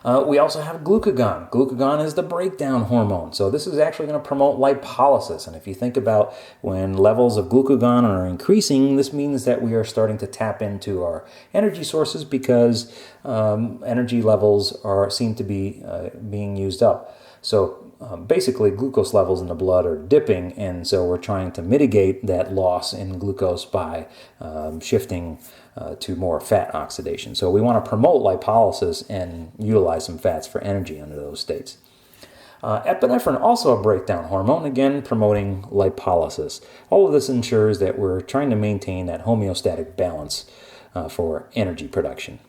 We also have glucagon. Glucagon is the breakdown hormone. So this is actually going to promote lipolysis. And if you think about when levels of glucagon are increasing, this means that we are starting to tap into our energy sources because energy levels seem to be being used up. So basically, glucose levels in the blood are dipping, and so we're trying to mitigate that loss in glucose by shifting to more fat oxidation. So we want to promote lipolysis and utilize some fats for energy under those states. Epinephrine, also a breakdown hormone, again promoting lipolysis. All of this ensures that we're trying to maintain that homeostatic balance for energy production.